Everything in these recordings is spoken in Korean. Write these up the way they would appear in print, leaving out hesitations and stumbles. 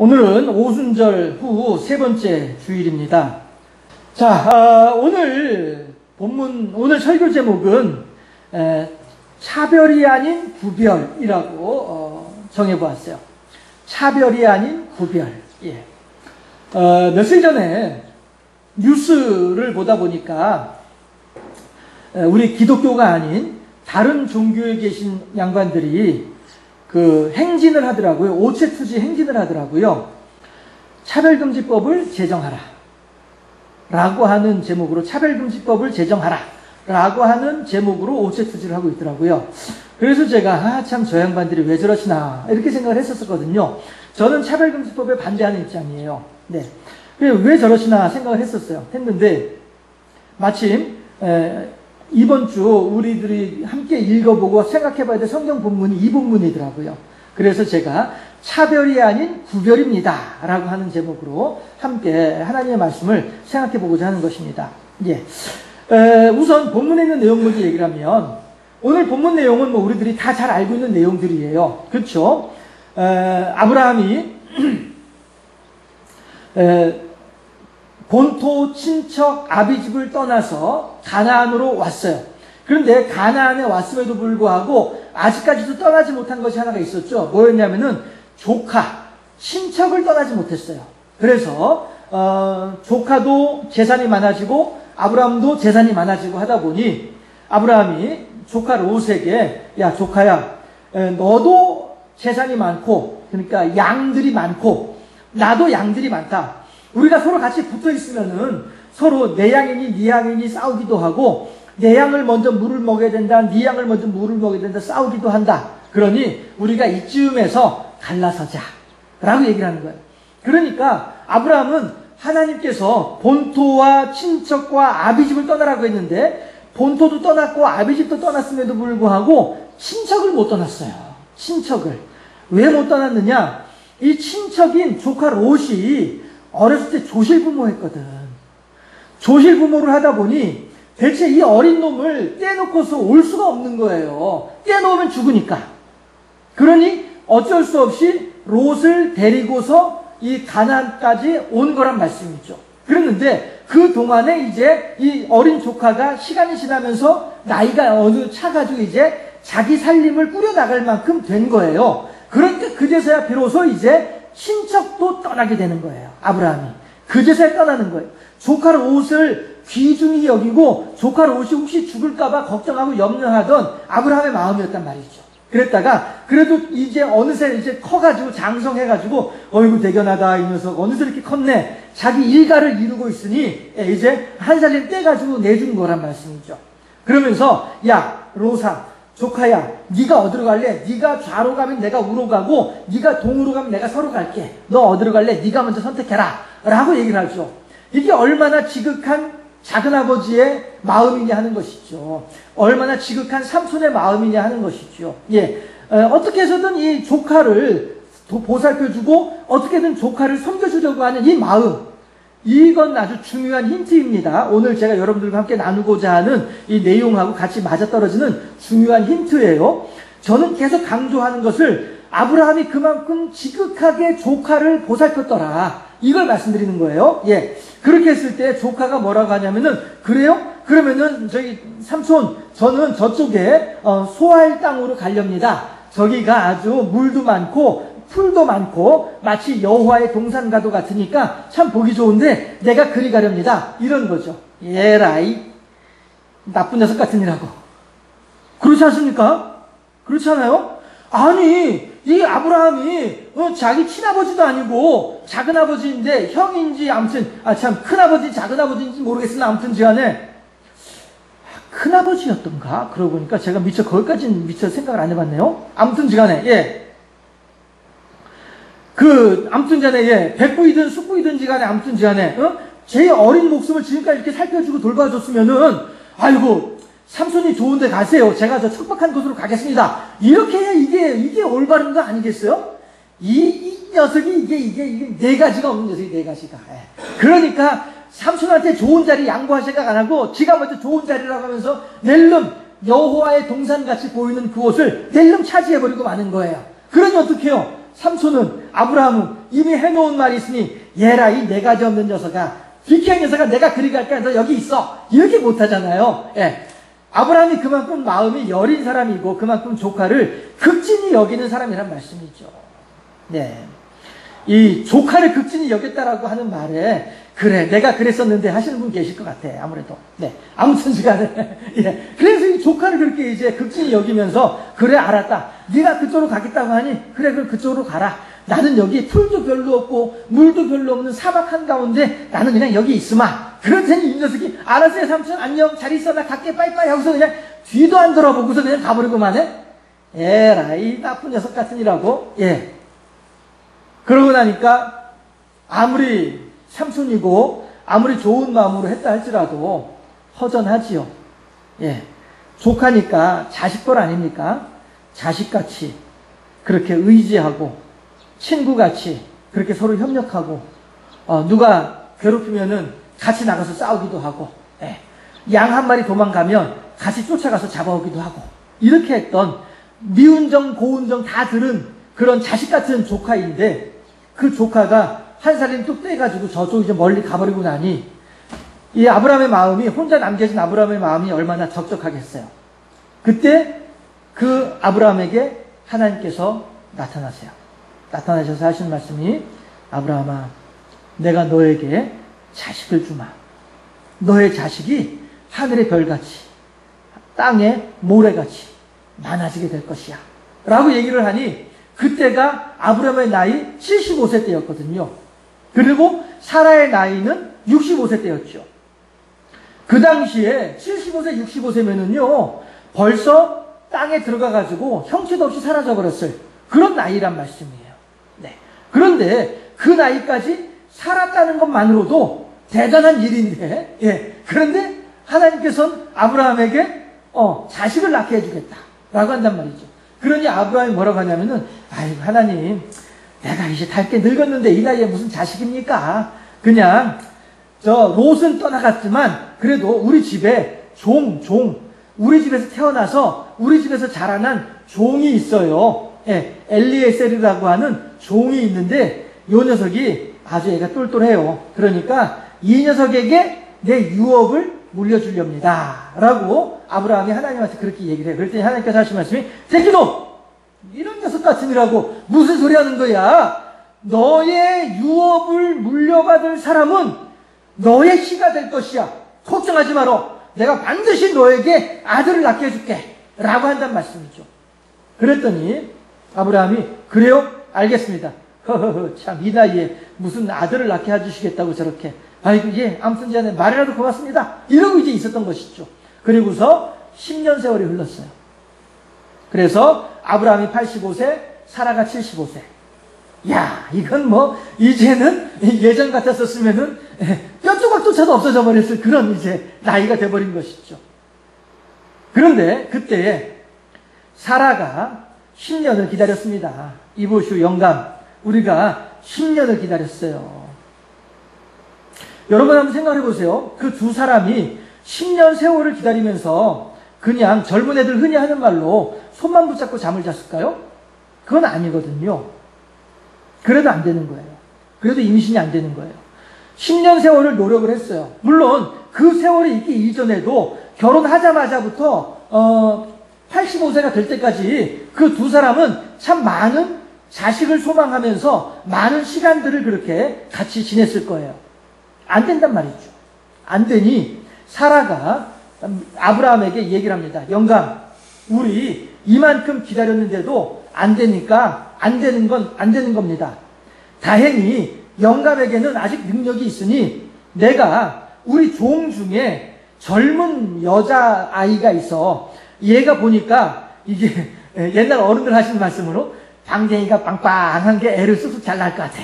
오늘은 오순절 후 세 번째 주일입니다. 자, 오늘 설교 제목은 차별이 아닌 구별이라고 정해보았어요. 차별이 아닌 구별. 예. 며칠 전에 뉴스를 보다 보니까 우리 기독교가 아닌 다른 종교에 계신 양반들이 그 행진을 하더라고요. 오체투지 행진을 하더라고요. 차별금지법을 제정하라 라고 하는 제목으로 차별금지법을 제정하라 라고 하는 제목으로 오체투지를 하고 있더라고요. 그래서 제가 참 저 양반들이 왜 저러시나 이렇게 생각을 했었거든요. 저는 차별금지법에 반대하는 입장이에요. 네. 왜 저러시나 생각을 했는데 마침 이번 주 우리들이 함께 읽어보고 생각해봐야 될 성경 본문이 이 본문이더라고요. 그래서 제가 차별이 아닌 구별입니다 라고 하는 제목으로 함께 하나님의 말씀을 생각해보고자 하는 것입니다. 예. 우선 본문에 있는 내용 먼저 얘기를 하면 오늘 본문 내용은 뭐 우리들이 다 잘 알고 있는 내용들이에요. 그렇죠? 아브라함이 본토 친척 아비집을 떠나서 가나안으로 왔어요. 그런데 가나안에 왔음에도 불구하고 아직까지도 떠나지 못한 것이 하나가 있었죠. 뭐였냐면은 조카, 친척을 떠나지 못했어요. 그래서 조카도 재산이 많아지고 아브라함도 재산이 많아지고 하다 보니 아브라함이 조카 롯에게 야 조카야 너도 재산이 많고 그러니까 양들이 많고 나도 양들이 많다. 우리가 서로 같이 붙어 있으면은 서로 내 양이니 네 양이니 싸우기도 하고 내 양을 먼저 물을 먹여야 된다. 네 양을 먼저 물을 먹여야 된다. 싸우기도 한다. 그러니 우리가 이쯤에서 갈라서자 라고 얘기를 하는 거예요. 그러니까 아브라함은 하나님께서 본토와 친척과 아비집을 떠나라고 했는데 본토도 떠났고 아비집도 떠났음에도 불구하고 친척을 못 떠났어요. 친척을. 왜 못 떠났느냐? 이 친척인 조카 롯이 어렸을 때 조실부모했거든. 조실부모를 하다 보니 대체 이 어린 놈을 떼놓고서 올 수가 없는 거예요. 떼놓으면 죽으니까. 그러니 어쩔 수 없이 롯을 데리고서 이 가나안까지 온 거란 말씀이죠. 그랬는데 그 동안에 이제 이 어린 조카가 시간이 지나면서 나이가 어느 차가지고 이제 자기 살림을 꾸려나갈 만큼 된 거예요. 그러니까 그제서야 비로소 이제 친척도 떠나게 되는 거예요. 아브라함이. 그제서야 떠나는 거예요. 조카 롯을 귀중히 여기고 조카 롯이 혹시 죽을까봐 걱정하고 염려하던 아브라함의 마음이었단 말이죠. 그랬다가 그래도 이제 어느새 이제 커가지고 장성해가지고 어이구 대견하다 이 녀석 어느새 이렇게 컸네. 자기 일가를 이루고 있으니 이제 한 살림 떼가지고 내준 거란 말씀이죠. 그러면서 야 롯아 조카야, 네가 어디로 갈래? 네가 좌로 가면 내가 우로 가고 네가 동으로 가면 내가 서로 갈게. 너 어디로 갈래? 네가 먼저 선택해라 라고 얘기를 하죠. 이게 얼마나 지극한 작은아버지의 마음이냐 하는 것이죠. 얼마나 지극한 삼손의 마음이냐 하는 것이죠. 예, 어떻게 해서든 이 조카를 보살펴주고 어떻게든 조카를 섬겨주려고 하는 이 마음, 이건 아주 중요한 힌트입니다. 오늘 제가 여러분들과 함께 나누고자 하는 이 내용하고 같이 맞아떨어지는 중요한 힌트예요. 저는 계속 강조하는 것을 아브라함이 그만큼 지극하게 조카를 보살폈더라. 이걸 말씀드리는 거예요. 예. 그렇게 했을 때 조카가 뭐라고 하냐면은 그래요? 그러면은 저기 삼손 저는 저쪽에 소알 땅으로 가렵니다. 저기가 아주 물도 많고 풀도 많고 마치 여호와의 동산가도 같으니까 참 보기 좋은데 내가 그리 가렵니다. 이런 거죠. 예라이 나쁜 녀석 같으니라고. 그렇지 않습니까? 그렇지 않아요? 아니 이 아브라함이 자기 친아버지도 아니고 작은아버지인데 형인지 아무튼 참 큰아버지 작은아버지인지 모르겠으나 아무튼 지간에 큰아버지였던가? 그러고 보니까 제가 거기까지는 미처 생각을 안 해봤네요. 아무튼 지간에 예. 아무튼 간에, 예, 백부이든 숙부이든지 간에, 아무튼 간에, 제 어린 목숨을 지금까지 이렇게 살펴주고 돌봐줬으면은, 아이고, 삼손이 좋은데 가세요. 제가 저 척박한 곳으로 가겠습니다. 이렇게 해야 이게 올바른 거 아니겠어요? 이 녀석이 이게 네 가지가 없는 녀석이 네 가지가. 예. 그러니까, 삼손한테 좋은 자리 양보할 생각 안 하고, 지가 먼저 좋은 자리라고 하면서, 낼름, 여호와의 동산같이 보이는 그곳을 낼름 차지해버리고 마는 거예요. 그러니 어떡해요? 삼손은, 아브라함은 이미 해놓은 말이 있으니, 얘라 이 네 가지 없는 녀석아, 비키한 녀석아, 내가 그리 갈까? 너 여기 있어. 이렇게 못하잖아요. 예. 아브라함이 그만큼 마음이 여린 사람이고 그만큼 조카를 극진히 여기는 사람이란 말씀이죠. 네. 이 조카를 극진히 여겼다라고 하는 말에 그래 내가 그랬었는데 하시는 분 계실 것 같아. 아무래도. 네. 아무튼 시간에 예. 그래서 이 조카를 그렇게 이제 극진히 여기면서 그래 알았다. 네가 그쪽으로 가겠다고 하니 그래 그럼 그쪽으로 가라. 나는 여기 풀도 별로 없고 물도 별로 없는 사막 한가운데 나는 그냥 여기 있으마. 그러더니 이 녀석이 알았어요 삼촌 안녕 잘 있어 나 갈게 빠이빠이 하고서 그냥 뒤도 안 돌아보고서 그냥 가버리고만 해. 에라이 나쁜 녀석 같으니라고. 예. 그러고 나니까 아무리 삼촌이고 아무리 좋은 마음으로 했다 할지라도 허전하지요. 예. 조카니까 자식뻘 아닙니까? 자식같이 그렇게 의지하고 친구같이 그렇게 서로 협력하고 누가 괴롭히면은 같이 나가서 싸우기도 하고 예. 양 한 마리 도망가면 같이 쫓아가서 잡아오기도 하고 이렇게 했던 미운정 고운정 다 들은 그런 자식같은 조카인데 그 조카가 한 살이 뚝 떼가지고 저쪽 이제 멀리 가버리고 나니 이 아브라함의 마음이 혼자 남겨진 아브라함의 마음이 얼마나 적적하겠어요. 그때 그 아브라함에게 하나님께서 나타나세요. 나타나셔서 하신 말씀이 아브라함아 내가 너에게 자식을 주마. 너의 자식이 하늘의 별같이 땅의 모래같이 많아지게 될 것이야. 라고 얘기를 하니 그때가 아브라함의 나이 75세 때였거든요. 그리고 사라의 나이는 65세 때였죠. 그 당시에 75세, 65세면은요 벌써 땅에 들어가가지고 형체도 없이 사라져버렸을 그런 나이란 말씀이에요. 네. 그런데 그 나이까지 살았다는 것만으로도 대단한 일인데, 예. 그런데 하나님께서는 아브라함에게 자식을 낳게 해주겠다라고 한단 말이죠. 그러니 아브라함이 뭐라고 하냐면은, 아이고 하나님, 내가 이제 닳게 늙었는데 이 나이에 무슨 자식입니까? 그냥 저 롯은 떠나갔지만 그래도 우리 집에 우리 집에서 태어나서 우리 집에서 자라난 종이 있어요. 예, 엘리에셀이라고 하는 종이 있는데 이 녀석이 아주 애가 똘똘해요. 그러니까 이 녀석에게 내 유업을 물려주렵니다. 라고 아브라함이 하나님한테 그렇게 얘기를 해요. 그랬더니 하나님께서 하신 말씀이 새끼놈! 이런 녀석 같으니라고 무슨 소리 하는 거야? 너의 유업을 물려받을 사람은 너의 씨가 될 것이야. 걱정하지 마라. 내가 반드시 너에게 아들을 낳게 해줄게. 라고 한단 말씀이죠. 그랬더니 아브라함이 그래요? 알겠습니다. 허허허 참 이 나이에 무슨 아들을 낳게 해주시겠다고 저렇게 아이고 예 아무튼 전에 말이라도 고맙습니다. 이러고 이제 있었던 것이죠. 그리고서 10년 세월이 흘렀어요. 그래서 아브라함이 85세 사라가 75세. 야 이건 뭐 이제는 예전 같았었으면은 뼈 조각조차도 없어져 버렸을 그런 이제 나이가 돼버린 것이죠. 그런데 그때에 사라가 10년을 기다렸습니다. 이보슈 영감 우리가 10년을 기다렸어요. 여러분 한번 생각해 보세요. 그 두 사람이 10년 세월을 기다리면서 그냥 젊은 애들 흔히 하는 말로 손만 붙잡고 잠을 잤을까요? 그건 아니거든요. 그래도 안 되는 거예요. 그래도 임신이 안 되는 거예요. 10년 세월을 노력을 했어요. 물론 그 세월이 있기 이전에도 결혼하자마자부터 85세가 될 때까지 그 두 사람은 참 많은 자식을 소망하면서 많은 시간들을 그렇게 같이 지냈을 거예요. 안 된단 말이죠. 안 되니 사라가 아브라함에게 얘기를 합니다. 영감, 우리 이만큼 기다렸는데도 안 되니까 안 되는 겁니다. 다행히 영감에게는 아직 능력이 있으니 내가 우리 종 중에 젊은 여자아이가 있어. 얘가 보니까 이게 옛날 어른들 하시는 말씀으로 방댕이가 빵빵한 게 애를 쑥쑥 잘 낳을 것 같아.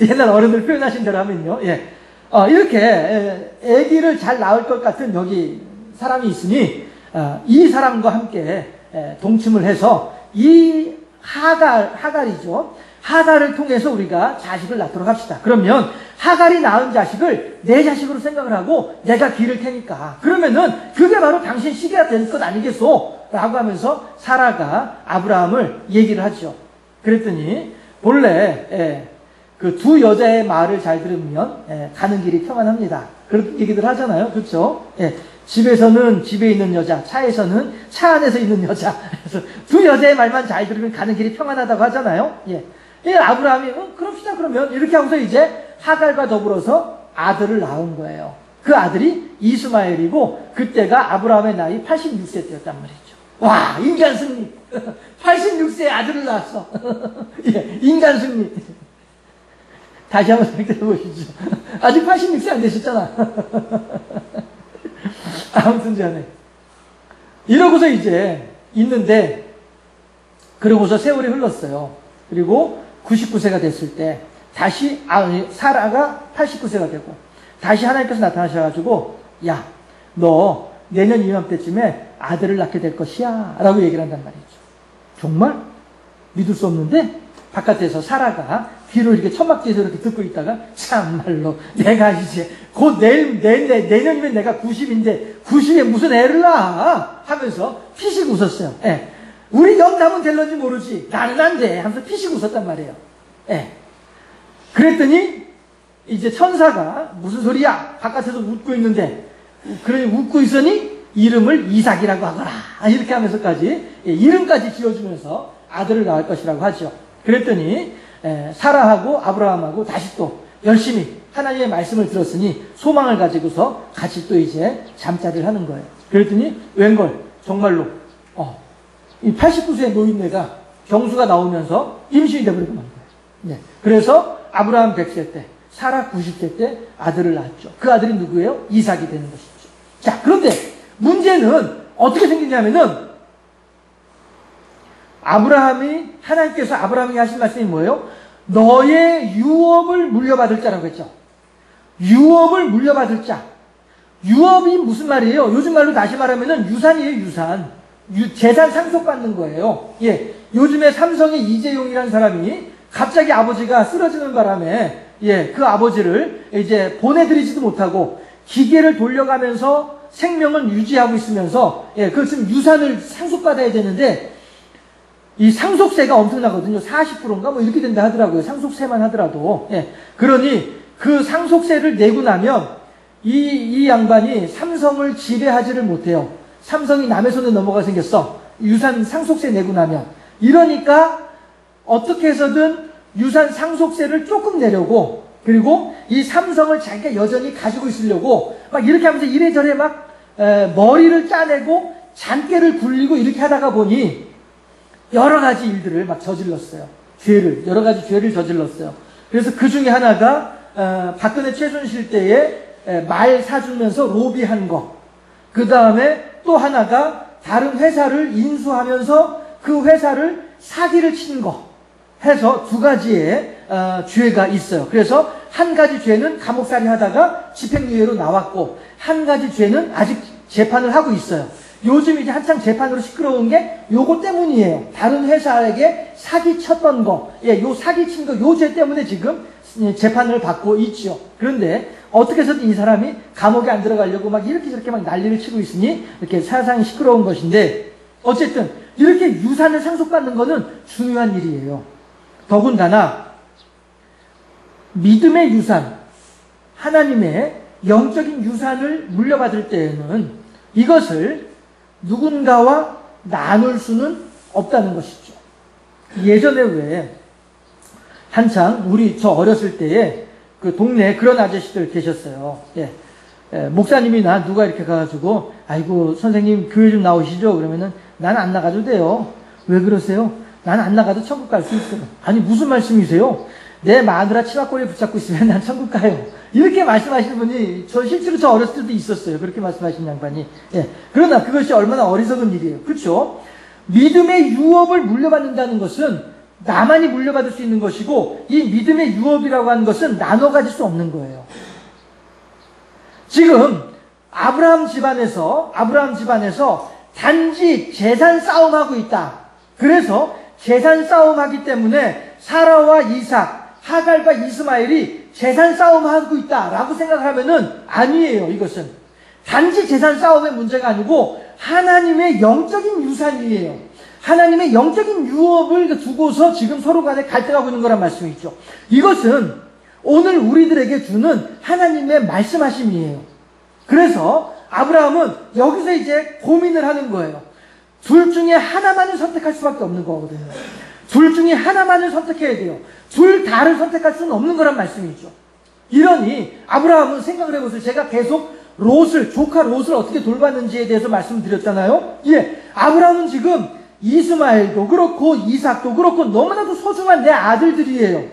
옛날 어른들 표현하신 대로 하면요. 예. 이렇게 아기를 잘 낳을 것 같은 여기 사람이 있으니 이 사람과 함께 동침을 해서 이 하갈이죠. 하갈을 통해서 우리가 자식을 낳도록 합시다. 그러면 하갈이 낳은 자식을 내 자식으로 생각을 하고 내가 기를 테니까 그러면은 그게 바로 당신 시기가 될 것 아니겠소? 라고 하면서 사라가 아브라함을 얘기를 하죠. 그랬더니 본래 그 두 여자의 말을 잘 들으면 가는 길이 평안합니다. 그렇게 얘기들 하잖아요. 그렇죠? 집에서는 집에 있는 여자, 차에서는 차 안에서 있는 여자. 그래서 두 여자의 말만 잘 들으면 가는 길이 평안하다고 하잖아요. 아브라함이 그럽시다 그러면 이렇게 하고서 이제 하갈과 더불어서 아들을 낳은 거예요. 그 아들이 이스마엘이고 그때가 아브라함의 나이 86세 때였단 말이죠. 와, 인간 승리. 86세에 아들을 낳았어. 인간 승리. 다시 한번 생각해 보시죠. 아직 86세 안 되셨잖아. 아무튼 전에. 이러고서 이제 있는데, 그러고서 세월이 흘렀어요. 그리고 99세가 됐을 때, 다시, 사라가 89세가 되고, 다시 하나님께서 나타나셔가지고, 야, 너 내년 이맘때쯤에 아들을 낳게 될 것이야. 라고 얘기를 한단 말이죠. 정말? 믿을 수 없는데, 바깥에서 사라가 귀로 이렇게 천막지에서 이렇게 듣고 있다가, 참말로, 내가 이제, 곧 내년이면 내가 90인데, 90에 무슨 애를 낳아? 하면서 피식 웃었어요. 우리 영남은 될런지 모르지. 나는 안 돼. 하면서 피식 웃었단 말이에요. 그랬더니, 이제 천사가, 무슨 소리야? 바깥에서 웃고 있는데, 그러니 웃고 있으니, 이름을 이삭이라고 하거라. 이렇게 하면서까지, 이름까지 지어주면서 아들을 낳을 것이라고 하죠. 그랬더니, 사라하고 아브라함하고 다시 또 열심히 하나님의 말씀을 들었으니 소망을 가지고서 같이 또 이제 잠자리를 하는 거예요. 그랬더니 웬걸 정말로 이 89세의 노인네가 경수가 나오면서 임신이 되버리고 만 거예요. 그래서 아브라함 100세 때 사라 90세 때 아들을 낳았죠. 그 아들이 누구예요? 이삭이 되는 것이죠. 자, 그런데 문제는 어떻게 생기냐면은 하나님께서 아브라함에게 하신 말씀이 뭐예요? 너의 유업을 물려받을 자라고 했죠. 유업을 물려받을 자. 유업이 무슨 말이에요? 요즘 말로 다시 말하면은 유산이에요, 유산. 재산 상속받는 거예요. 요즘에 삼성의 이재용이라는 사람이 갑자기 아버지가 쓰러지는 바람에, 그 아버지를 이제 보내드리지도 못하고 기계를 돌려가면서 생명을 유지하고 있으면서, 그 지금 유산을 상속받아야 되는데, 이 상속세가 엄청나거든요. 40%인가 뭐 이렇게 된다 하더라고요. 상속세만 하더라도. 그러니 그 상속세를 내고 나면 이 양반이 삼성을 지배하지를 못해요. 삼성이 남의 손에 넘어가 생겼어. 유산 상속세 내고 나면. 이러니까 어떻게 해서든 유산 상속세를 조금 내려고, 그리고 이 삼성을 자기가 여전히 가지고 있으려고 막 이렇게 하면서 이래저래 막 머리를 짜내고 잔꾀를 굴리고 이렇게 하다가 보니 여러 가지 일들을 막 저질렀어요. 여러 가지 죄를 저질렀어요. 그래서 그 중에 하나가, 박근혜 최순실 때에 말 사주면서 로비한 거. 그 다음에 또 하나가 다른 회사를 인수하면서 그 회사를 사기를 친 거. 해서 두 가지의, 죄가 있어요. 그래서 한 가지 죄는 감옥살이 하다가 집행유예로 나왔고, 한 가지 죄는 아직 재판을 하고 있어요. 요즘 이제 한창 재판으로 시끄러운 게 요거 때문이에요. 다른 회사에게 사기 쳤던 거, 요 사기 친 거, 요 죄 때문에 지금 재판을 받고 있죠. 그런데 어떻게 해서든 이 사람이 감옥에 안 들어가려고 막 이렇게 저렇게 막 난리를 치고 있으니 이렇게 세상이 시끄러운 것인데, 어쨌든 이렇게 유산을 상속받는 거는 중요한 일이에요. 더군다나 믿음의 유산, 하나님의 영적인 유산을 물려받을 때에는 이것을 누군가와 나눌 수는 없다는 것이죠. 예전에 왜 한창 저 어렸을 때에 그 동네에 그런 아저씨들 계셨어요. 목사님이나 누가 이렇게 가가지고, 아이고 선생님 교회 좀 나오시죠? 그러면은 난 안 나가도 돼요. 왜 그러세요? 난 안 나가도 천국 갈 수 있어요. 아니 무슨 말씀이세요? 내 마누라 치마꼬리에 붙잡고 있으면 난 천국 가요. 이렇게 말씀하시는 분이 실제로 저 어렸을 때도 있었어요. 그렇게 말씀하시는 양반이. 그러나 그것이 얼마나 어리석은 일이에요. 그렇죠? 믿음의 유업을 물려받는다는 것은 나만이 물려받을 수 있는 것이고, 이 믿음의 유업이라고 하는 것은 나눠 가질 수 없는 거예요. 지금 아브라함 집안에서 단지 재산 싸움하고 있다. 그래서 재산 싸움하기 때문에 사라와 이삭, 하갈과 이스마엘이 재산 싸움하고 있다라고 생각하면은 아니에요. 이것은 단지 재산 싸움의 문제가 아니고 하나님의 영적인 유산이에요. 하나님의 영적인 유업을 두고서 지금 서로 간에 갈등하고 있는 거란 말씀이죠. 이것은 오늘 우리들에게 주는 하나님의 말씀하심이에요. 그래서 아브라함은 여기서 이제 고민을 하는 거예요. 둘 중에 하나만을 선택할 수밖에 없는 거거든요. 둘 중에 하나만을 선택해야 돼요. 둘 다를 선택할 수는 없는 거란 말씀이죠. 이러니 아브라함은 생각을 해보세요. 제가 계속 조카 롯을 어떻게 돌봤는지에 대해서 말씀드렸잖아요. 예, 아브라함은 지금 이스마엘도 그렇고 이삭도 그렇고 너무나도 소중한 내 아들들이에요.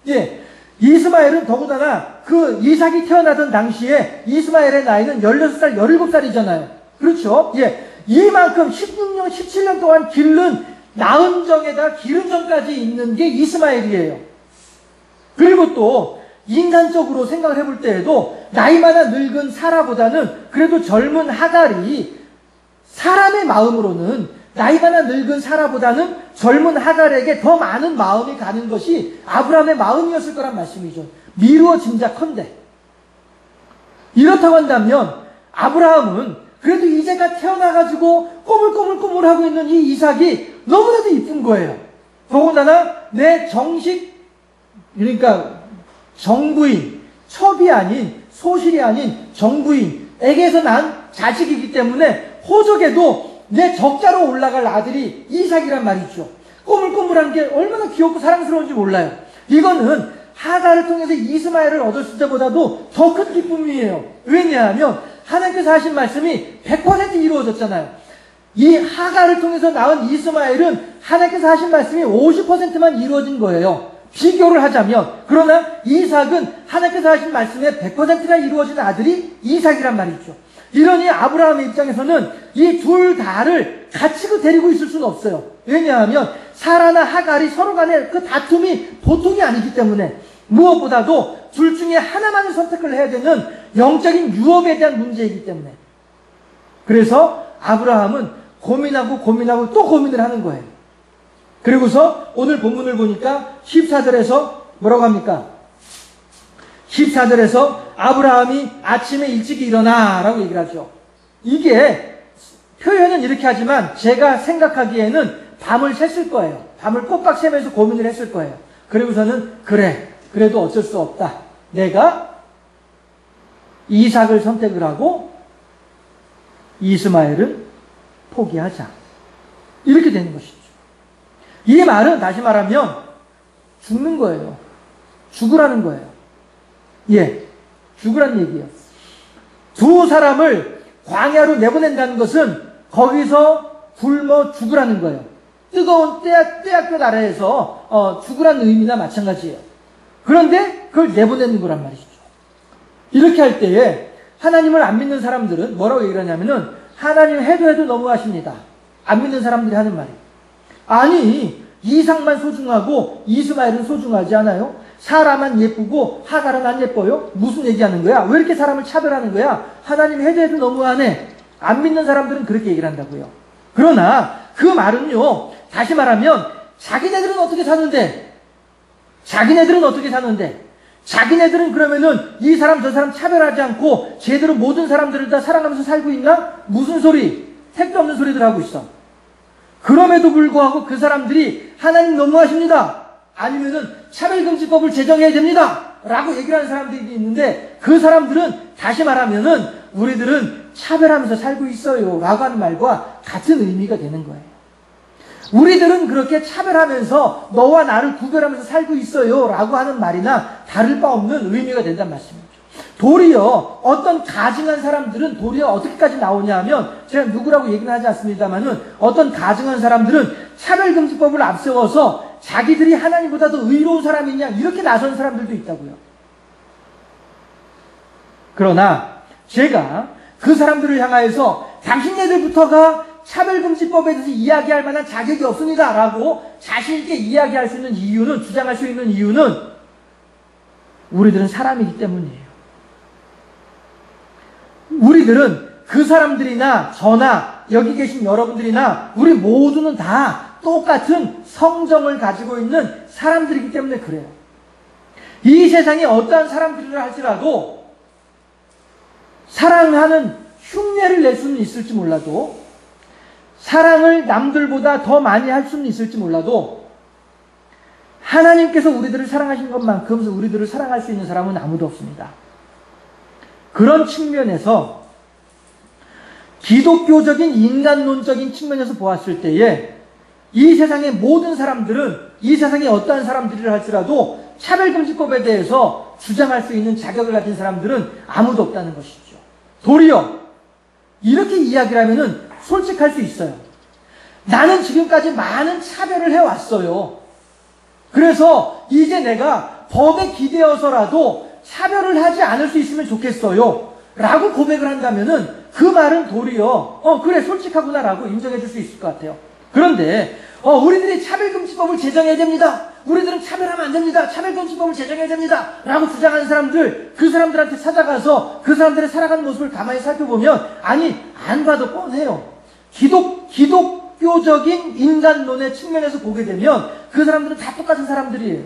예, 이스마엘은 더군다나 그 이삭이 태어나던 당시에 이스마엘의 나이는 16살, 17살이잖아요. 그렇죠? 예, 이만큼 16년, 17년 동안 낳은 정에다 기른 정까지 있는 게 이스마엘이에요. 그리고 또 인간적으로 생각을 해볼 때에도 나이 많아 늙은 사라보다는 그래도 젊은 하갈이 사람의 마음으로는 나이 많아 늙은 사라보다는 젊은 하갈에게 더 많은 마음이 가는 것이 아브라함의 마음이었을 거란 말씀이죠. 미루어 짐작컨대. 이렇다고 한다면 아브라함은 그래도 이제가 태어나가지고 꼬물꼬물꼬물하고 있는 이 이삭이 너무나도 이쁜 거예요. 더군다나 내 그러니까 정부인, 첩이 아닌, 소실이 아닌 정부인에게서 난 자식이기 때문에 호적에도 내 적자로 올라갈 아들이 이삭이란 말이죠. 꼬물꼬물한 게 얼마나 귀엽고 사랑스러운지 몰라요. 이거는 하갈을 통해서 이스마엘을 얻었을 때보다도 더 큰 기쁨이에요. 왜냐하면 하나님께서 하신 말씀이 100% 이루어졌잖아요. 이 하갈을 통해서 낳은 이스마엘은 하나님께서 하신 말씀이 50%만 이루어진 거예요. 비교를 하자면. 그러나 이삭은 하나님께서 하신 말씀에 100%가 이루어진 아들이 이삭이란 말이죠. 이러니 아브라함의 입장에서는 이 둘 다를 같이 데리고 있을 수는 없어요. 왜냐하면 사라나 하갈이 서로 간에 그 다툼이 보통이 아니기 때문에 무엇보다도 둘 중에 하나만을 선택을 해야 되는 영적인 유업에 대한 문제이기 때문에. 그래서 아브라함은 고민하고 또 고민을 하는 거예요. 그리고서 오늘 본문을 보니까 14절에서 뭐라고 합니까? 14절에서 아브라함이 아침에 일찍 일어나 라고 얘기를 하죠. 이게 표현은 이렇게 하지만 제가 생각하기에는 밤을 샜을 거예요. 밤을 꼬박 새면서 고민을 했을 거예요. 그리고서는 그래도 어쩔 수 없다. 내가 이삭을 선택을 하고 이스마엘을 포기하자. 이렇게 되는 것이죠. 이 말은 다시 말하면 죽는 거예요. 죽으라는 거예요. 예, 죽으라는 얘기예요. 두 사람을 광야로 내보낸다는 것은 거기서 굶어 죽으라는 거예요. 뜨거운 떼약볕 아래에서 죽으라는 의미나 마찬가지예요. 그런데 그걸 내보내는 거란 말이죠. 이렇게 할 때에 하나님을 안 믿는 사람들은 뭐라고 얘기를 하냐면은 하나님 해도 너무하십니다. 안 믿는 사람들이 하는 말이에요. 아니, 이삭만 소중하고 이스마엘은 소중하지 않아요? 사라만 예쁘고 하갈은 안 예뻐요? 무슨 얘기하는 거야? 왜 이렇게 사람을 차별하는 거야? 하나님 해도 너무하네. 안 믿는 사람들은 그렇게 얘기를 한다고요. 그러나 그 말은요, 다시 말하면 자기네들은 어떻게 사는데? 자기네들은 그러면은 이 사람 저 사람 차별하지 않고 제대로 모든 사람들을 다 사랑하면서 살고 있나? 무슨 소리? 택도 없는 소리들 하고 있어. 그럼에도 불구하고 그 사람들이 하나님 너무하십니다. 아니면은 차별금지법을 제정해야 됩니다. 라고 얘기를 하는 사람들이 있는데 그 사람들은 다시 말하면은 우리들은 차별하면서 살고 있어요. 라고 하는 말과 같은 의미가 되는 거예요. 우리들은 그렇게 차별하면서 너와 나를 구별하면서 살고 있어요. 라고 하는 말이나 다를 바 없는 의미가 된다는 말씀이죠. 도리어 어떤 가증한 사람들은 도리어 어떻게까지 나오냐 하면 제가 누구라고 얘기는 하지 않습니다만은 어떤 가증한 사람들은 차별금지법을 앞세워서 자기들이 하나님보다도 의로운 사람이냐 이렇게 나선 사람들도 있다고요. 그러나 제가 그 사람들을 향하여서 당신네들부터가 차별금지법에 대해서 이야기할 만한 자격이 없습니다 라고 자신있게 이야기할 수 있는 이유는, 주장할 수 있는 이유는 우리들은 사람이기 때문이에요. 우리들은 그 사람들이나 저나 여기 계신 여러분들이나 우리 모두는 다 똑같은 성정을 가지고 있는 사람들이기 때문에 그래요. 이 세상에 어떠한 사람들이라 할지라도 사랑하는 흉내를 낼 수는 있을지 몰라도 사랑을 남들보다 더 많이 할 수는 있을지 몰라도 하나님께서 우리들을 사랑하신 것만큼 우리들을 사랑할 수 있는 사람은 아무도 없습니다. 그런 측면에서 기독교적인 인간론적인 측면에서 보았을 때에 이 세상의 모든 사람들은 이 세상의 어떠한 사람들이라 할지라도 차별금지법에 대해서 주장할 수 있는 자격을 가진 사람들은 아무도 없다는 것이죠. 도리어 이렇게 이야기를 하면은 솔직할 수 있어요. 나는 지금까지 많은 차별을 해왔어요. 그래서 이제 내가 법에 기대어서라도 차별을 하지 않을 수 있으면 좋겠어요. 라고 고백을 한다면은 그 말은 도리어 그래 솔직하구나 라고 인정해 줄 수 있을 것 같아요. 그런데 우리들이 차별금지법을 제정해야 됩니다. 우리들은 차별하면 안 됩니다. 차별금지법을 제정해야 됩니다. 라고 주장하는 사람들, 그 사람들한테 찾아가서 그 사람들의 살아가는 모습을 가만히 살펴보면 아니 안 봐도 뻔해요. 기독교적인 인간론의 측면에서 보게 되면 그 사람들은 다 똑같은 사람들이에요.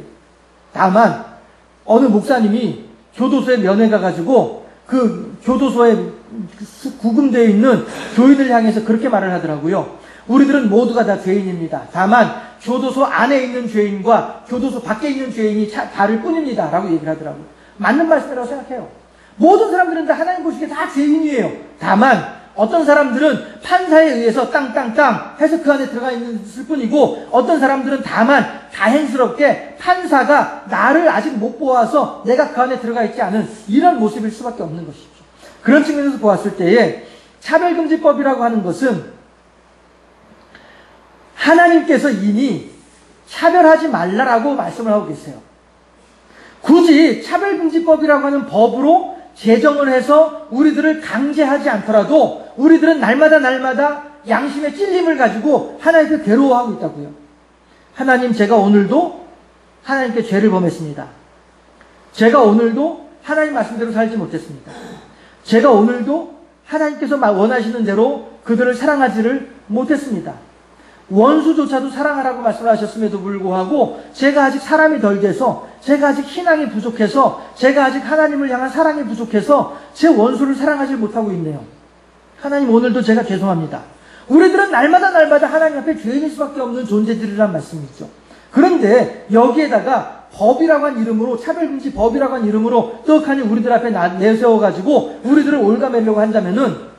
다만 어느 목사님이 교도소에 면회 가가지고 그 교도소에 구금되어 있는 교인을 향해서 그렇게 말을 하더라고요. 우리들은 모두가 다 죄인입니다. 다만 교도소 안에 있는 죄인과 교도소 밖에 있는 죄인이 다를 뿐입니다. 라고 얘기를 하더라고요. 맞는 말씀이라고 생각해요. 모든 사람들은 다 하나님 보시기에 다 죄인이에요. 다만 어떤 사람들은 판사에 의해서 땅땅땅 해서 그 안에 들어가 있을 뿐이고 어떤 사람들은 다만 다행스럽게 판사가 나를 아직 못 보아서 내가 그 안에 들어가 있지 않은 이런 모습일 수밖에 없는 것이죠. 그런 측면에서 보았을 때에 차별금지법이라고 하는 것은 하나님께서 이미 차별하지 말라라고 말씀을 하고 계세요. 굳이 차별금지법이라고 하는 법으로 제정을 해서 우리들을 강제하지 않더라도 우리들은 날마다 양심의 찔림을 가지고 하나님께 괴로워하고 있다고요. 하나님, 제가 오늘도 하나님께 죄를 범했습니다. 제가 오늘도 하나님 말씀대로 살지 못했습니다. 제가 오늘도 하나님께서 원하시는 대로 그들을 사랑하지를 못했습니다. 원수조차도 사랑하라고 말씀하셨음에도 불구하고 제가 아직 사람이 덜 돼서 제가 아직 희망이 부족해서 제가 아직 하나님을 향한 사랑이 부족해서 제 원수를 사랑하지 못하고 있네요. 하나님, 오늘도 제가 죄송합니다. 우리들은 날마다 하나님 앞에 죄인일 수밖에 없는 존재들이란 말씀이죠. 그런데 여기에다가 법이라고 한 이름으로, 차별금지 법이라고 한 이름으로 떡하니 우리들 앞에 내세워가지고 우리들을 올가매려고 한다면은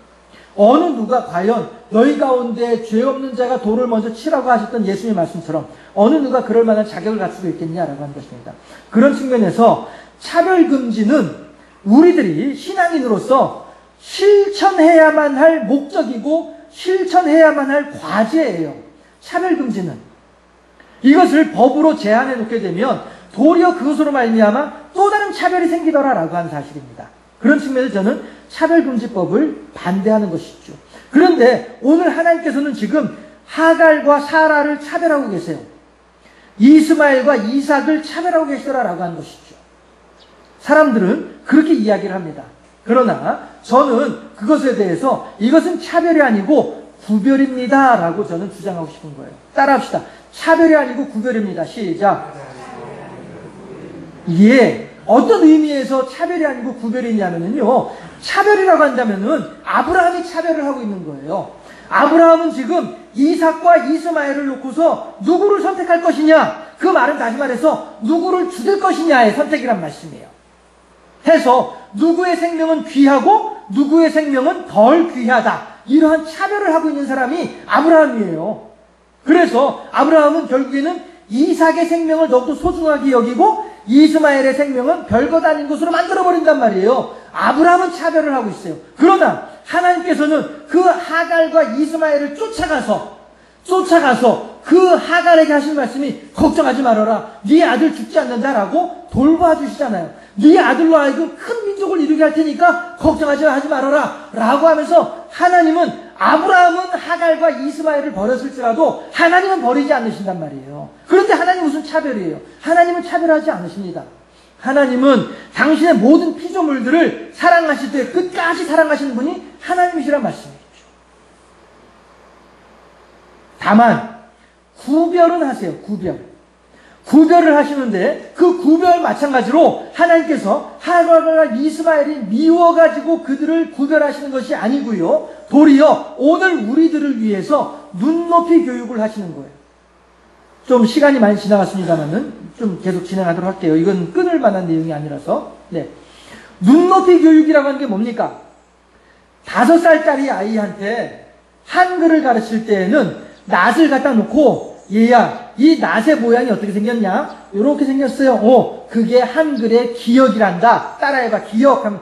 어느 누가 과연 너희 가운데 죄 없는 자가 돌을 먼저 치라고 하셨던 예수님의 말씀처럼 어느 누가 그럴 만한 자격을 갖추고 있겠냐라고 하는 것입니다. 그런 측면에서 차별금지는 우리들이 신앙인으로서 실천해야만 할 목적이고 실천해야만 할 과제예요. 차별금지는. 이것을 법으로 제한해 놓게 되면 도리어 그것으로 말미암아 또 다른 차별이 생기더라라고 하는 사실입니다. 그런 측면에서 저는 차별금지법을 반대하는 것이죠. 그런데 오늘 하나님께서는 지금 하갈과 사라를 차별하고 계세요. 이스마엘과 이삭을 차별하고 계시더라라고 하는 것이죠. 사람들은 그렇게 이야기를 합니다. 그러나 저는 그것에 대해서 이것은 차별이 아니고 구별입니다 라고 저는 주장하고 싶은 거예요. 따라합시다. 차별이 아니고 구별입니다. 시작. 예. 어떤 의미에서 차별이 아니고 구별이 있냐면요. 차별이라고 한다면은 아브라함이 차별을 하고 있는 거예요. 아브라함은 지금 이삭과 이스마엘을 놓고서 누구를 선택할 것이냐? 그 말은 다시 말해서 누구를 죽일 것이냐의 선택이란 말씀이에요. 해서 누구의 생명은 귀하고 누구의 생명은 덜 귀하다. 이러한 차별을 하고 있는 사람이 아브라함이에요. 그래서 아브라함은 결국에는 이삭의 생명을 더욱더 소중하게 여기고 이스마엘의 생명은 별것 아닌 것으로 만들어버린단 말이에요. 아브라함은 차별을 하고 있어요. 그러나 하나님께서는 그 하갈과 이스마엘을 쫓아가서 그 하갈에게 하신 말씀이 걱정하지 말아라. 네 아들 죽지 않는다라고 돌봐주시잖아요. 네 아들로 하여금 큰 민족을 이루게 할 테니까 걱정하지 말아라 라고 하면서 하나님은 아브라함은 하갈과 이스마엘을 버렸을지라도 하나님은 버리지 않으신단 말이에요. 그런데 하나님은 무슨 차별이에요? 하나님은 차별하지 않으십니다. 하나님은 당신의 모든 피조물들을 사랑하시되 끝까지 사랑하시는 분이 하나님이시란 말씀이죠. 다만 구별은 하세요. 구별을 하시는데 그 구별 마찬가지로 하나님께서 하갈과 이스마엘이 미워가지고 그들을 구별하시는 것이 아니고요. 도리어 오늘 우리들을 위해서 눈높이 교육을 하시는 거예요. 좀 시간이 많이 지나갔습니다만은 좀 계속 진행하도록 할게요. 이건 끊을 만한 내용이 아니라서. 네. 눈높이 교육이라고 하는 게 뭡니까? 5살짜리 아이한테 한글을 가르칠 때에는 낫을 갖다 놓고, 얘야, 이 낫의 모양이 어떻게 생겼냐? 이렇게 생겼어요. 그게 한글의 기역이란다. 따라해봐. 기역하면,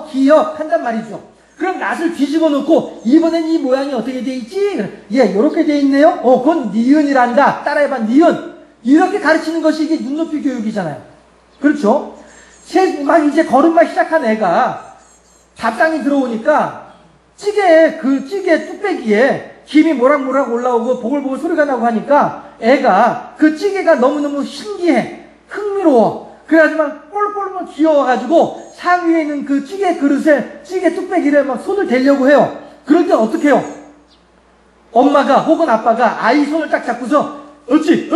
기역 한단 말이죠. 그럼 낫을 뒤집어 놓고, 이번엔 이 모양이 어떻게 돼 있지? 예, 요렇게 돼 있네요. 그건 니은이란다. 따라해봐. 니은. 이렇게 가르치는 것이 이게 눈높이 교육이잖아요. 그렇죠? 막 이제 걸음마 시작한 애가 밥상이 들어오니까 그 찌개 뚝배기에 김이 모락모락 올라오고 보글보글 소리가 나고 하니까 애가 그 찌개가 너무너무 신기해. 흥미로워. 그래가지고 꼴꼴꼴 귀여워가지고 상위에 있는 그 찌개 그릇에 찌개 뚝배기를 막 손을 대려고 해요. 그럴 때 어떻게 해요? 엄마가 혹은 아빠가 아이 손을 딱 잡고서 어찌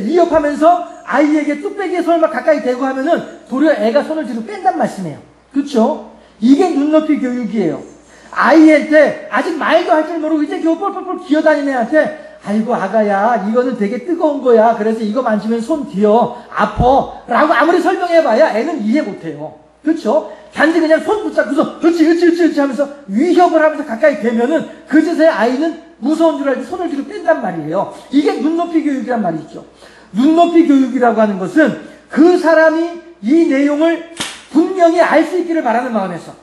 위협하면서 아이에게 뚝배기에 손을 막 가까이 대고 하면은 도리어 애가 손을 뒤로 뺀단 말씀이에요. 그렇죠? 이게 눈높이 교육이에요. 아이한테 아직 말도 할 줄 모르고 이제 겨우 뻘뻘뻘 기어다니는 애한테 아이고 아가야 이거는 되게 뜨거운 거야. 그래서 이거 만지면 손 뒤어 아파 라고 아무리 설명해봐야 애는 이해 못해요. 그렇죠? 단지 그냥 손 붙잡고서 어찌 하면서 위협을 하면서 가까이 대면은 그제서야 아이는 무서운 줄 알고 손을 뒤로 뺀단 말이에요. 이게 눈높이 교육이란 말이죠. 눈높이 교육이라고 하는 것은 그 사람이 이 내용을 분명히 알 수 있기를 바라는 마음에서,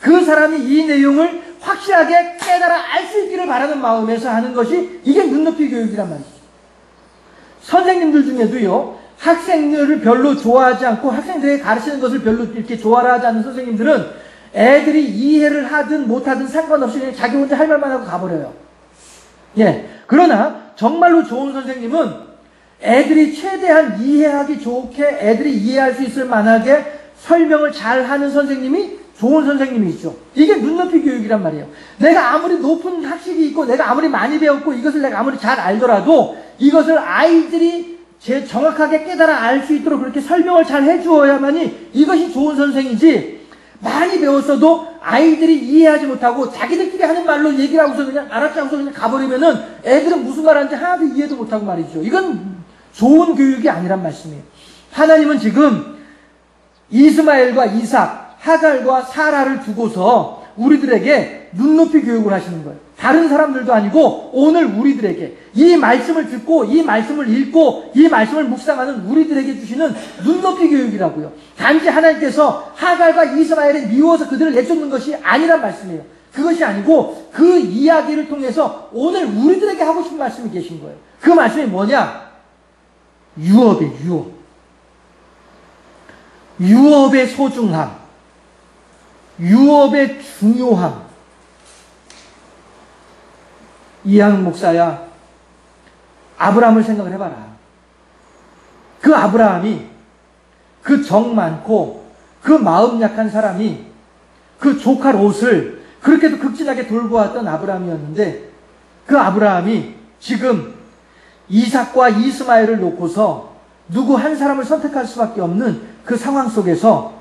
그 사람이 이 내용을 확실하게 깨달아 알 수 있기를 바라는 마음에서 하는 것이 이게 눈높이 교육이란 말이죠. 선생님들 중에도요, 학생들을 별로 좋아하지 않고 학생들에게 가르치는 것을 별로 이렇게 좋아하지 않는 선생님들은 애들이 이해를 하든 못하든 상관없이 그냥 자기 혼자 할 말만 하고 가버려요. 예. 그러나 정말로 좋은 선생님은 애들이 최대한 이해하기 좋게 애들이 이해할 수 있을 만하게 설명을 잘 하는 선생님이 좋은 선생님이죠. 이게 눈높이 교육이란 말이에요. 내가 아무리 높은 학식이 있고 내가 아무리 많이 배웠고 이것을 내가 아무리 잘 알더라도 이것을 아이들이 정확하게 깨달아 알 수 있도록 그렇게 설명을 잘 해주어야만이 이것이 좋은 선생이지, 많이 배웠어도 아이들이 이해하지 못하고 자기들끼리 하는 말로 얘기를 하고서 그냥 알았지 하고서 그냥 가버리면은 애들은 무슨 말 하는지 하나도 이해도 못하고 말이죠. 이건 좋은 교육이 아니란 말씀이에요. 하나님은 지금 이스마엘과 이삭, 하갈과 사라를 두고서 우리들에게 눈높이 교육을 하시는 거예요. 다른 사람들도 아니고 오늘 우리들에게 이 말씀을 듣고 이 말씀을 읽고 이 말씀을 묵상하는 우리들에게 주시는 눈높이 교육이라고요. 단지 하나님께서 하갈과 이스마엘을 미워서 그들을 내쫓는 것이 아니란 말씀이에요. 그것이 아니고 그 이야기를 통해서 오늘 우리들에게 하고 싶은 말씀이 계신 거예요. 그 말씀이 뭐냐? 유업이에요. 유업. 유업의 소중함, 유업의 중요함. 이하영 목사야, 아브라함을 생각을 해봐라. 그 아브라함이, 그 정 많고 그 마음 약한 사람이 그 조카 롯을 그렇게도 극진하게 돌고 왔던 아브라함이었는데, 그 아브라함이 지금 이삭과 이스마엘을 놓고서 누구 한 사람을 선택할 수밖에 없는 그 상황 속에서,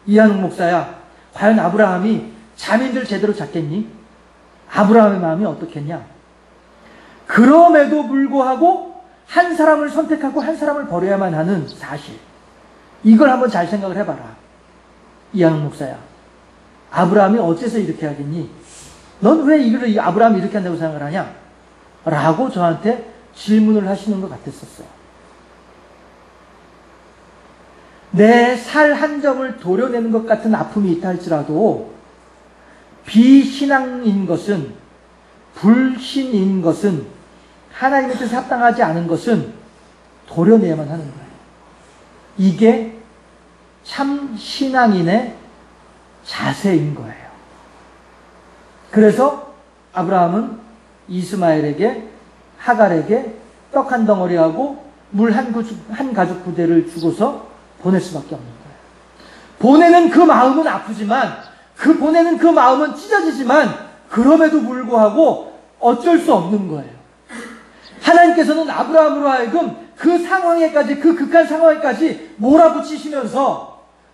이하영 목사야, 과연 아브라함이 자민들 제대로 잡겠니? 아브라함의 마음이 어떻겠냐? 그럼에도 불구하고 한 사람을 선택하고 한 사람을 버려야만 하는 사실, 이걸 한번 잘 생각을 해봐라. 이하영 목사야, 아브라함이 어째서 이렇게 하겠니? 넌 왜 이걸 아브라함이 이렇게 한다고 생각을 하냐? 라고 저한테 질문을 하시는 것 같았었어요. 내 살 한 점을 도려내는 것 같은 아픔이 있다 할지라도 비신앙인 것은, 불신인 것은, 하나님의 뜻에 합당하지 않은 것은 도려내야만 하는 거예요. 이게 참 신앙인의 자세인 거예요. 그래서 아브라함은 이스마엘에게, 하갈에게 떡 한 덩어리하고 물 한 가죽 부대를 주고서 보낼 수밖에 없는 거예요. 보내는 그 마음은 아프지만, 보내는 그 마음은 찢어지지만, 그럼에도 불구하고 어쩔 수 없는 거예요. 하나님께서는 아브라함으로 하여금 그 상황에까지, 그 극한 상황에까지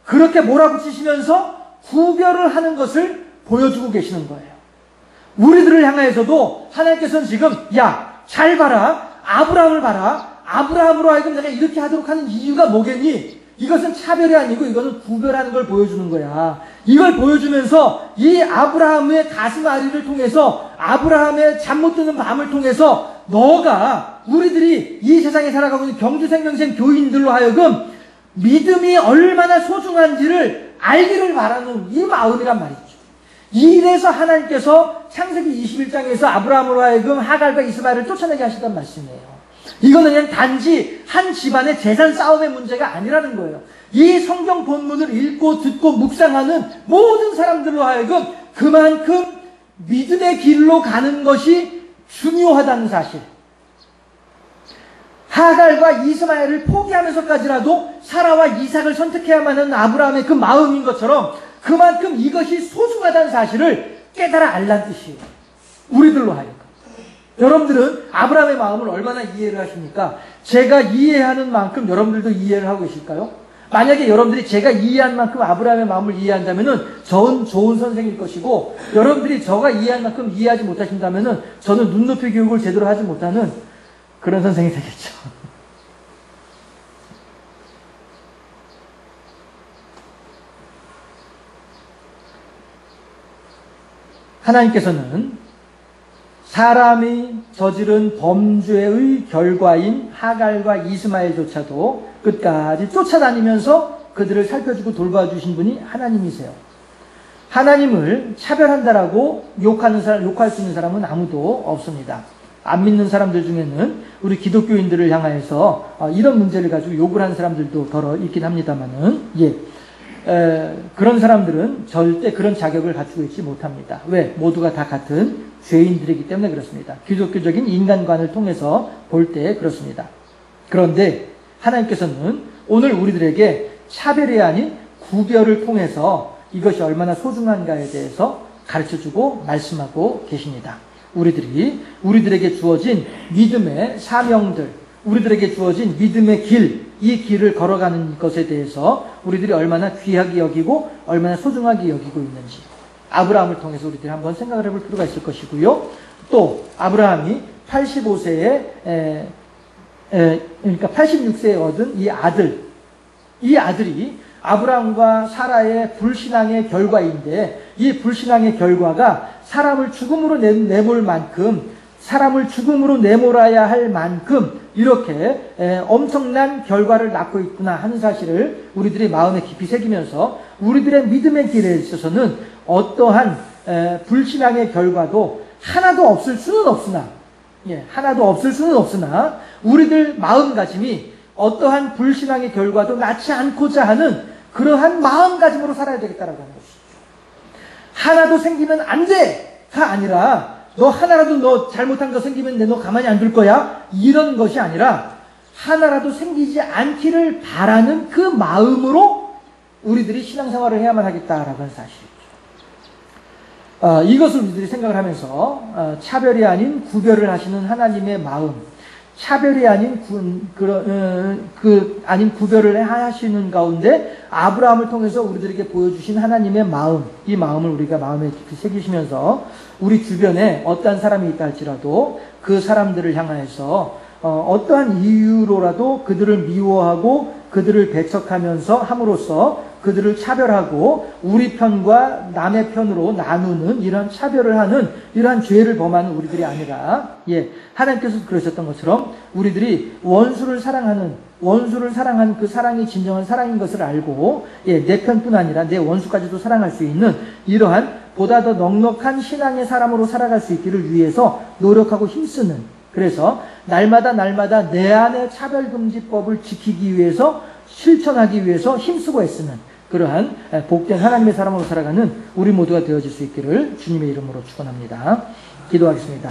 그렇게 몰아붙이시면서 구별을 하는 것을 보여주고 계시는 거예요. 우리들을 향하여서도 하나님께서는 지금 야, 잘 봐라. 아브라함을 봐라. 아브라함으로 하여금 내가 이렇게 하도록 하는 이유가 뭐겠니? 이것은 차별이 아니고 이것은 구별하는 걸 보여주는 거야. 이걸 보여주면서 이 아브라함의 가슴 아리를 통해서 아브라함의 잠 못 드는 밤을 통해서 너가 우리들이 이 세상에 살아가고 있는 경주생명생 교인들로 하여금 믿음이 얼마나 소중한지를 알기를 바라는 이 마음이란 말이죠. 이래서 하나님께서 창세기 21장에서 아브라함으로 하여금 하갈과 이스마엘을 쫓아내게 하시던 말씀이에요. 이거는 그냥 단지 한 집안의 재산 싸움의 문제가 아니라는 거예요. 이 성경 본문을 읽고 듣고 묵상하는 모든 사람들로 하여금 그만큼 믿음의 길로 가는 것이 중요하다는 사실. 하갈과 이스마엘을 포기하면서까지라도 사라와 이삭을 선택해야만 하는 아브라함의 그 마음인 것처럼 그만큼 이것이 소중하다는 사실을 깨달아 알란 뜻이에요. 우리들로 하여금. 여러분들은 아브라함의 마음을 얼마나 이해를 하십니까? 제가 이해하는 만큼 여러분들도 이해를 하고 계실까요? 만약에 여러분들이 제가 이해한 만큼 아브라함의 마음을 이해한다면은 저는 좋은 선생일 것이고, 여러분들이 저가 이해한 만큼 이해하지 못하신다면은 저는 눈높이 교육을 제대로 하지 못하는 그런 선생이 되겠죠. 하나님께서는 사람이 저지른 범죄의 결과인 하갈과 이스마엘조차도 끝까지 쫓아다니면서 그들을 살펴주고 돌봐주신 분이 하나님이세요. 하나님을 차별한다라고 욕할 수 있는 사람은 아무도 없습니다. 안 믿는 사람들 중에는 우리 기독교인들을 향하여서 이런 문제를 가지고 욕을 하는 사람들도 더러 있긴 합니다만은, 그런 사람들은 절대 그런 자격을 갖추고 있지 못합니다. 왜? 모두가 다 같은 죄인들이기 때문에 그렇습니다. 기독교적인 인간관을 통해서 볼 때 그렇습니다. 그런데 하나님께서는 오늘 우리들에게 차별이 아닌 구별을 통해서 이것이 얼마나 소중한가에 대해서 가르쳐주고 말씀하고 계십니다. 우리들에게 주어진 믿음의 사명들, 우리들에게 주어진 믿음의 길, 이 길을 걸어가는 것에 대해서 우리들이 얼마나 귀하게 여기고 얼마나 소중하게 여기고 있는지 아브라함을 통해서 우리들이 한번 생각을 해볼 필요가 있을 것이고요. 또 아브라함이 85세에 그러니까 86세에 얻은 이 아들이 아브라함과 사라의 불신앙의 결과인데, 이 불신앙의 결과가 사람을 죽음으로 내몰아야 할 만큼 이렇게 엄청난 결과를 낳고 있구나 하는 사실을 우리들이 마음에 깊이 새기면서 우리들의 믿음의 길에 있어서는 어떠한 불신앙의 결과도 하나도 없을 수는 없으나 우리들 마음가짐이 어떠한 불신앙의 결과도 낳지 않고자 하는 그러한 마음가짐으로 살아야 되겠다라고 하는 것이죠. 하나도 생기면 안 돼가 아니라 너 하나라도 너 잘못한 거 생기면 너 가만히 안 둘 거야? 이런 것이 아니라 하나라도 생기지 않기를 바라는 그 마음으로 우리들이 신앙생활을 해야만 하겠다라고 하는 사실이죠. 이것을 우리들이 생각을 하면서 차별이 아닌 구별을 하시는 하나님의 마음, 차별이 아닌 아닌 구별을 하시는 가운데 아브라함을 통해서 우리들에게 보여주신 하나님의 마음, 이 마음을 우리가 마음에 깊이 새기시면서 우리 주변에 어떠한 사람이 있다 할지라도 그 사람들을 향하여서 어떠한 이유로라도 그들을 미워하고 그들을 배척하면서 함으로써 그들을 차별하고 우리 편과 남의 편으로 나누는 이러한 차별을 하는 이러한 죄를 범하는 우리들이 아니라, 하나님께서 그러셨던 것처럼 우리들이 원수를 사랑하는 그 사랑이 진정한 사랑인 것을 알고, 내 편뿐 아니라 내 원수까지도 사랑할 수 있는 이러한 보다 더 넉넉한 신앙의 사람으로 살아갈 수 있기를 위해서 노력하고 힘쓰는, 그래서 날마다 내 안의 차별금지법을 지키기 위해서 실천하기 위해서 힘쓰고 애쓰는 그러한 복된 하나님의 사람으로 살아가는 우리 모두가 되어질 수 있기를 주님의 이름으로 축원합니다. 기도하겠습니다.